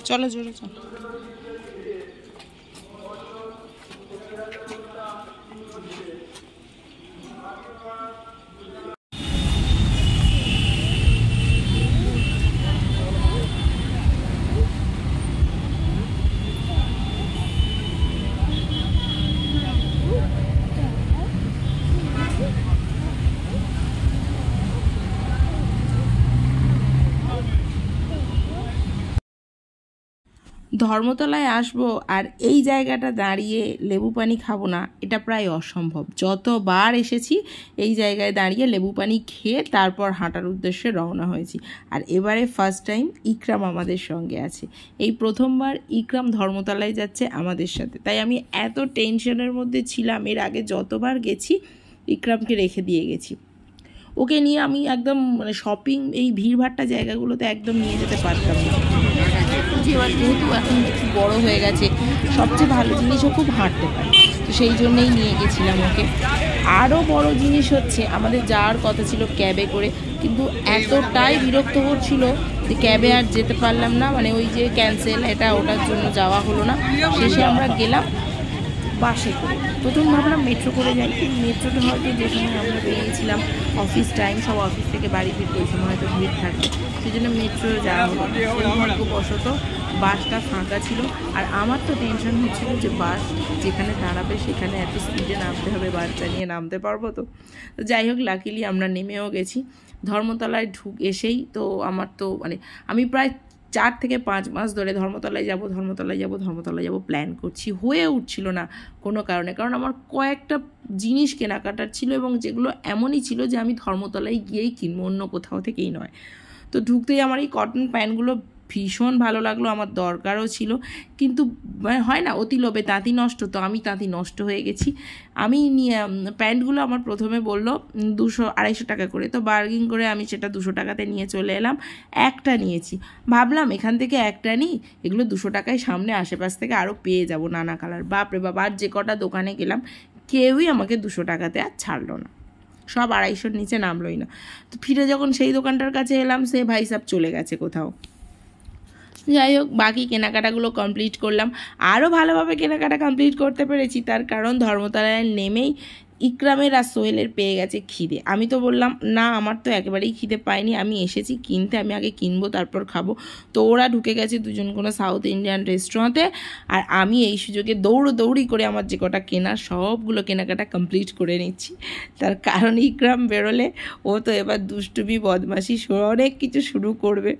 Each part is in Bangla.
চলো জোরে চলো। ধর্মতলায় আসবো আর এই জায়গাটা দাঁড়িয়ে লেবু পানি খাবো না, এটা প্রায় অসম্ভব। যতবার এসেছি এই জায়গায় দাঁড়িয়ে লেবু পানি খেয়ে তারপর হাঁটার উদ্দেশ্যে রওনা হয়েছি। আর এবারে ফার্স্ট টাইম ইকরাম আমাদের সঙ্গে আছে। এই প্রথমবার ইকরাম ধর্মতলায় যাচ্ছে আমাদের সাথে, তাই আমি এত টেনশনের মধ্যে ছিলাম। এর আগে যতবার গেছি ইকরামকে রেখে দিয়ে গেছি। ওকে নিয়ে আমি একদম মানে শপিং এই ভিড়ভাট্টা জায়গাগুলোতে একদম নিয়ে যেতে পারতাম না। যেহেতু এখন একটু বড় হয়ে গেছে, সবচেয়ে ভালো জিনিসও খুব হাঁটতে পারে, তো সেই জন্যেই নিয়ে গেছিলাম ওকে। আরও বড় জিনিস হচ্ছে আমাদের যাওয়ার কথা ছিল ক্যাবে করে, কিন্তু এতটাই বিরক্ত হচ্ছিল যে ক্যাবে আর যেতে পারলাম না। মানে ওই যে ক্যান্সেল এটা ওটার জন্য যাওয়া হলো না। শেষে আমরা গেলাম বাসে করে। প্রথম ভাবলাম মেট্রো করে যাই, কিন্তু মেট্রোটা হয়তো যে সময় আমরা বেরিয়েছিলাম অফিস টাইম, সব অফিস থেকে বাড়ি ফিরতে ওই সময় হয়তো ভিড় থাকবে, সেই জন্য মেট্রো যাওয়া হলো। দুর্ভাগ্যবশত বাসটা ফাঁকা ছিল। আর আমার তো টেনশন হচ্ছিল যে বাস যেখানে দাঁড়াবে সেখানে এত স্পিডে নামতে হবে, বাচ্চা নিয়ে নামতে পারবো তো? যাই হোক, লাকিলি আমরা নেমেও গেছি। ধর্মতলায় এসেই তো আমার তো মানে আমি প্রায় 4 থেকে 5 মাস ধরে ধর্মতলায় যাব প্ল্যান করছি, হয়ে উঠছিল না কোনো কারণে। কারণ আমার কয়েকটা জিনিস কেনাকাটার ছিল এবং যেগুলো এমনই ছিল যে আমি ধর্মতলায় গিয়েই কিনবো, অন্য কোথাও থেকেই নয়। তো ঢুকতেই আমার এই কটন প্যান্টগুলো ভীষণ ভালো লাগলো, আমার দরকারও ছিল, কিন্তু হয় না অতি লোভে তাঁতি নষ্ট, তো আমি তাঁতি নষ্ট হয়ে গেছি। আমি নিয়ে প্যান্টগুলো আমার প্রথমে বললো 200-250 টাকা করে, তো বার্গিং করে আমি সেটা 200 টাকাতে নিয়ে চলে এলাম। একটা নিয়েছি, ভাবলাম এখান থেকে একটা নিই, এগুলো 200 টাকায় সামনে আশেপাশ থেকে আরও পেয়ে যাব নানা কালার। বাপরে বাবা, আর যে কটা দোকানে গেলাম কেউই আমাকে 200 টাকাতে আর ছাড়লো না, সব 250-র নিচে নামলোই না। তো ফিরে যখন সেই দোকানটার কাছে এলাম সে ভাই সাহেব চলে গেছে কোথাও। যাই হোক, বাকি কেনাকাটাগুলো কমপ্লিট করলাম। আরও ভালোভাবে কেনাকাটা কমপ্লিট করতে পেরেছি, তার কারণ ধর্মতলায় নেমেই ইকরামের আর সোহেলের পেয়ে গেছে খিদে। আমি তো বললাম না, আমার তো একেবারেই খিদে পাইনি, আমি এসেছি কিনতে, আমি আগে কিনবো তারপর খাবো। তো ওরা ঢুকে গেছে দুজন কোনো সাউথ ইন্ডিয়ান রেস্টুরেন্টে, আর আমি এই সুযোগে দৌড়ি করে আমার যে কটা কেনার সবগুলো কেনাকাটা কমপ্লিট করে নিচ্ছি। তার কারণ ইকরাম বেরোলে ও তো এবার দুষ্টুমি বদমাশি অনেক কিছু শুরু করবে।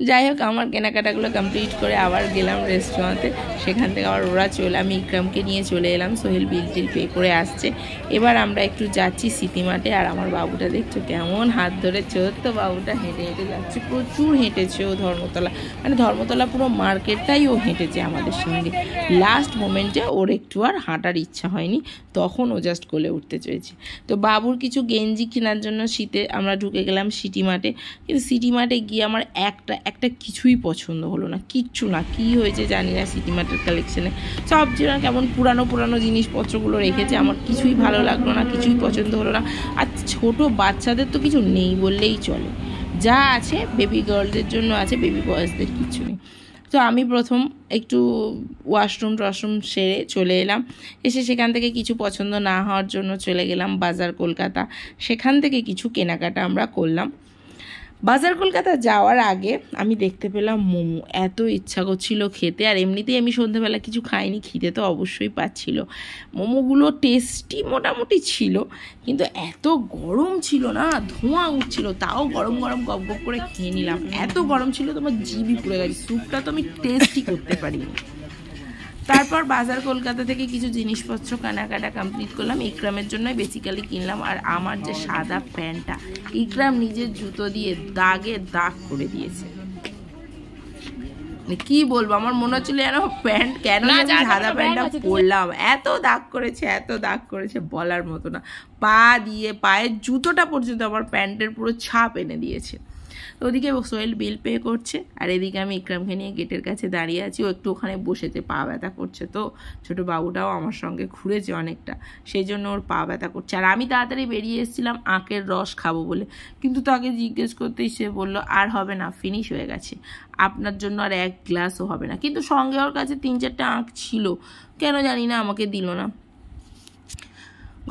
যাই হোক, আমার কেনাকাটাগুলো কমপ্লিট করে আবার গেলাম রেস্টুরেন্টে। সেখান থেকে আবার ওরা চলে, আমি ইকরামকে নিয়ে চলে এলাম। সোহেল বিল টিল পে করে আসছে। এবার আমরা একটু যাচ্ছি সিটি মার্টে। আর আমার বাবুটা দেখছো কেমন হাত ধরে চলতো, বাবুটা হেঁটে হেঁটে যাচ্ছে, প্রচুর হেঁটেছে ও ধর্মতলা, মানে ধর্মতলা পুরো মার্কেটটাই ও হেঁটেছে আমাদের সঙ্গে। লাস্ট মোমেন্টে ওর একটু আর হাঁটার ইচ্ছা হয়নি, তখন ও জাস্ট কোলে উঠতে চেয়েছে। তো বাবুর কিছু গেঞ্জি কেনার জন্য শীতে আমরা ঢুকে গেলাম সিটি মার্টে। কিন্তু সিটি মার্টে গিয়ে আমার একটা কিছুই পছন্দ হলো না, কিচ্ছু না। কি হয়েছে জানি না, সিটি মার্টের কালেকশানে সব যেন কেমন পুরানো জিনিসপত্রগুলো রেখেছে, আমার কিছুই ভালো লাগলো না, কিছুই পছন্দ হলো না। আর ছোট বাচ্চাদের তো কিছু নেই বললেই চলে, যা আছে বেবি গার্লদের জন্য আছে, বেবি বয়েজদের কিছু নেই। তো আমি প্রথম একটু ওয়াশরুম সেরে চলে এলাম। এসে সেখান থেকে কিছু পছন্দ না হওয়ার জন্য চলে গেলাম বাজার কলকাতা। সেখান থেকে কিছু কেনাকাটা আমরা করলাম। বাজার কলকাতা যাওয়ার আগে আমি দেখতে পেলাম মোমো, এত ইচ্ছা করছিল খেতে। আর এমনিতেই আমি সন্ধ্যেবেলা কিছু খাইনি, খিদে তো অবশ্যই পাচ্ছিল। মোমোগুলো টেস্টি মোটামুটি ছিল, কিন্তু এত গরম ছিল না, ধোঁয়া উঠছিল, তাও গরম গপ গপ করে খেয়ে নিলাম। এত গরম ছিল তোমার জিভি পুড়ে গেছে, স্যুপটা তো আমি টেস্টই করতে পারিনি। তারপর বাজার কলকাতা থেকে কিছু জিনিসপত্র কেনাকাটা কমপ্লিট করলাম। ইকরামের জন্যই বেসিক্যালি কিনলাম। আর আমার যে সাদা প্যান্টটা, ইকরাম নিজের জুতো দিয়ে দাগ করে দিয়েছে। কি বলবো, আমার মনে হচ্ছিল যেন প্যান্ট কেন সাদা প্যান্টটা পরলাম, এত দাগ করেছে বলার মতো না। পায়ের জুতোটা পর্যন্ত আমার প্যান্টের পুরো ছাপ এনে দিয়েছে। তো ওদিকে সোহেল বিল পে করছে, আর এদিকে আমি ইকরামকে নিয়ে গেটের কাছে দাঁড়িয়ে আছি। ও একটু ওখানে বসেছে, পা ব্যথা করছে, তো ছোটো বাবুটাও আমার সঙ্গে ঘুরেছে অনেকটা, সেই জন্য ওর পা ব্যথা করছে। আর আমি তাড়াতাড়ি বেরিয়ে এসেছিলাম আখের রস খাবো বলে, কিন্তু তাকে জিজ্ঞেস করতেই সে বললো আর হবে না, ফিনিশ হয়ে গেছে, আপনার জন্য আর 1 গ্লাসও হবে না। কিন্তু সঙ্গে ওর কাছে 3-4টা আখ ছিল, কেন জানি না আমাকে দিল না।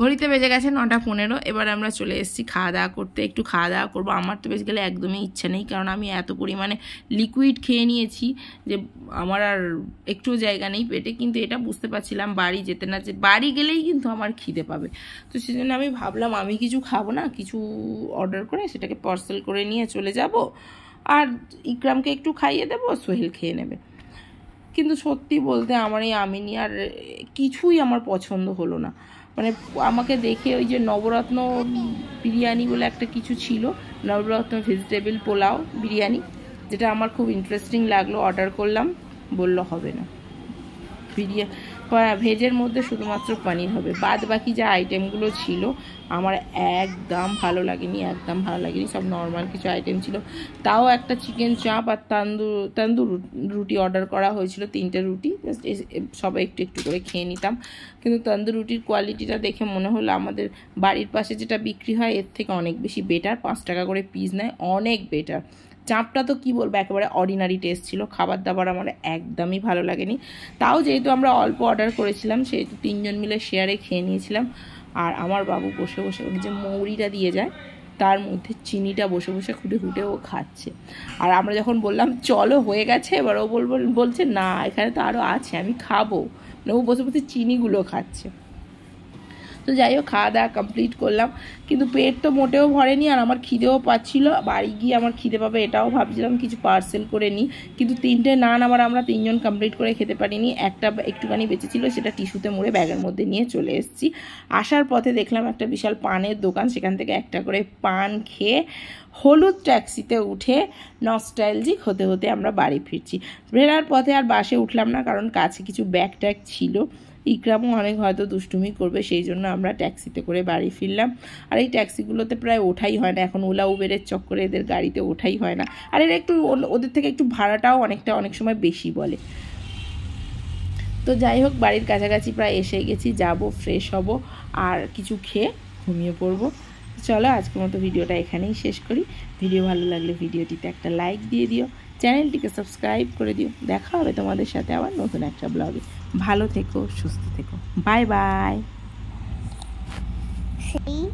ঘড়িতে বেজে গেছে 9:15। এবার আমরা চলে এসেছি খাওয়া দাওয়া করতে। একটু খাওয়া দাওয়া করবো। আমার তো বেসিক্যালি একদমই ইচ্ছা নেই, কারণ আমি এত পরিমাণে লিকুইড খেয়ে নিয়েছি যে আমার আর একটু জায়গা নেই পেটে। কিন্তু এটা বুঝতে পারছিলাম বাড়ি যেতে না, যে বাড়ি গেলেই কিন্তু আমার খিদে পাবে। তো সেজন্য আমি ভাবলাম আমি কিছু খাবো না, কিছু অর্ডার করে সেটাকে পার্সেল করে নিয়ে চলে যাব, আর ইকরামকে একটু খাইয়ে দেবো, সোহেল খেয়ে নেবে। কিন্তু সত্যি বলতে আমার এই আমিনি আর কিছুই আমার পছন্দ হলো না। মানে আমাকে দেখে ওই যে নবরত্ন বিরিয়ানি বলে একটা কিছু ছিল, নবরত্ন ভেজিটেবল পোলাও বিরিয়ানি, যেটা আমার খুব ইন্টারেস্টিং লাগলো, অর্ডার করলাম, বলল হবে না, ভেজের মধ্যে শুধুমাত্র পনির হবে, বাদ বাকি যা আইটেমগুলো ছিল আমার একদম ভালো লাগেনি, একদম ভালো লাগেনি। সব নর্মাল কিছু আইটেম ছিল। তাও একটা চিকেন চাপ আর তন্দুর রুটি অর্ডার করা হয়েছিল, 3টে রুটি, সবাই একটু একটু করে খেয়ে নিতাম। কিন্তু তন্দুর রুটির কোয়ালিটিটা দেখে মনে হলো আমাদের বাড়ির পাশে যেটা বিক্রি হয় এর থেকে অনেক বেশি বেটার, 5 টাকা করে পিস নেয়, অনেক বেটার। চাপটা তো কী বলবো, একেবারে অর্ডিনারি টেস্ট ছিল। খাবার দাবার আমার একদমই ভালো লাগেনি। তাও যেহেতু আমরা অল্প অর্ডার করেছিলাম, সেহেতু 3 জন মিলে শেয়ারে খেয়ে নিয়েছিলাম। আর আমার বাবু বসে বসে ওই যে মৌরিটা দিয়ে যায় তার মধ্যে চিনিটা বসে বসে খুঁটে খুঁটে ও খাচ্ছে। আর আমরা যখন বললাম চলো হয়ে গেছে, এবার ও বলছে না এখানে তো আরও আছে, আমি খাবো, মানে ও বসে বসে চিনিগুলো খাচ্ছে। তো যাই হোক খাওয়া দাওয়া কমপ্লিট করলাম, কিন্তু পেট তো মোটেও ভরেনি, আর আমার খিদেও পাচ্ছিল। বাড়ি গিয়ে আমার খিদে পাবে এটাও ভাবছিলাম কিছু পার্সেল করে নিই, কিন্তু 3টে নান আবার আমরা 3 জন কমপ্লিট করে খেতে পারিনি। একটা একটুখানি বেঁচেছিল, সেটা টিস্যুতে মুড়ে ব্যাগের মধ্যে নিয়ে চলে এসেছি। আসার পথে দেখলাম একটা বিশাল পানের দোকান, সেখান থেকে একটা করে পান খেয়ে হলুদ ট্যাক্সিতে উঠে নস্টালজিক হতে হতে আমরা বাড়ি ফিরছি। ফেরার পথে আর বাসে উঠলাম না, কারণ কাছে কিছু ব্যাগ ট্যাগ ছিল, ইকরামও অনেক হয়তো দুষ্টুমি করবে, সেই জন্য আমরা ট্যাক্সিতে করে বাড়ি ফিরলাম। আর এই ট্যাক্সিগুলোতে প্রায় ওঠাই হয় না এখন, ওলা উবেরের চক্করে এদের গাড়িতে ওঠাই হয় না। আর এরা একটু ওদের থেকে একটু ভাড়াটাও অনেক সময় বেশি বলে। তো যাই হোক বাড়ির কাছাকাছি প্রায় এসে গেছি, যাব, ফ্রেশ হব, আর কিছু খেয়ে ঘুমিয়ে পড়বো। চলো আজকের মতো ভিডিওটা এখানেই শেষ করি। ভিডিও ভালো লাগলে ভিডিওটিতে একটা লাইক দিয়ে দিও, চ্যানেলটিকে সাবস্ক্রাইব করে দিও। দেখা হবে তোমাদের সাথে আবার নতুন একটা ব্লগে। ভালো থেকো, সুস্থ থেকো, বাই বাই।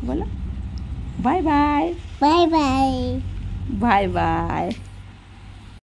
বলো bye bye, bye bye, bye bye.